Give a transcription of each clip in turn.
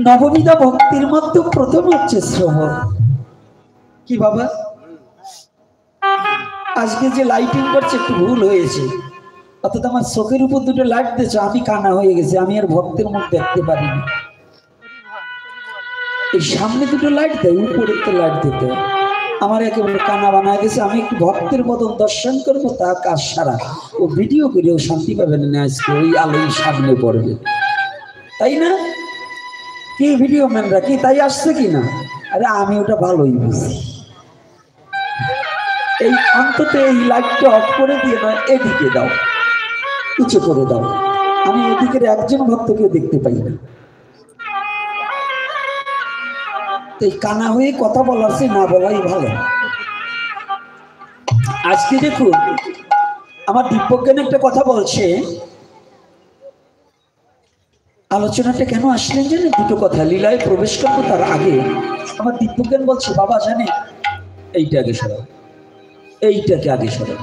নববিধা ভক্তির মধ্যে প্রথম হচ্ছে শ্রবণ। কি বাবা, আজকে যে লাইটিং করছে একটু ভুল হয়েছে, অর্থাৎ আমার চোখের উপর দুটো লাইট দিয়েছে, আমি কানা হয়ে গেছি, আমি আর ভক্তের মুখ দেখতে পারিনি। এই সামনে দুটো লাইট দেয়, উপরে তো লাইট দিতে হয়, আমার একেবারে কানা বানা গেছে। আমি একটু ভক্তের বদন দর্শন করবো, তা কাজ সারা ও ভিডিও করেও শান্তি পাবেন না। আজকে ওই আলোই সামনে পড়বে, তাই না? কি ভিডিও ম্যানরা কি তাই আসছে কি না? আরে আমি ওটা ভালোই বুঝি। এই অন্তত এই লাইটটা অফ করে দিয়ে নয়, এদিকে দাও, উঁচু করে দাও, আমি এদিকের একজন ভক্তকে দেখতে পাই না। এই কানা হয়ে কথা বলার চেয়ে না বলাই ভালো। আজকে দেখুন, আমার দিব্যজ্ঞান একটা কথা বলছে, আলোচনাটা কেন আসলেন জানেন? দুটো কথা, লীলায় প্রবেশ করবো তার আগে আমার দিব্যজ্ঞান বলছে, বাবা জানে এইটা আগে সরাও, এইটাকে আগে সরাও,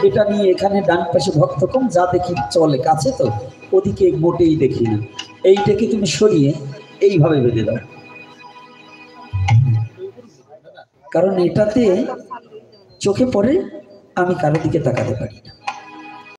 এটা নিয়ে এখানে ডান পাশে ভক্ত কম, যা দেখি চলে কাছে তো ওদিকে মোটেই দেখি না, এইটাকে তুমি সরিয়ে এইভাবে বেঁধে দাও, কারণ এটাতে চোখে পড়ে আমি কারো দিকে তাকাতে পারি না।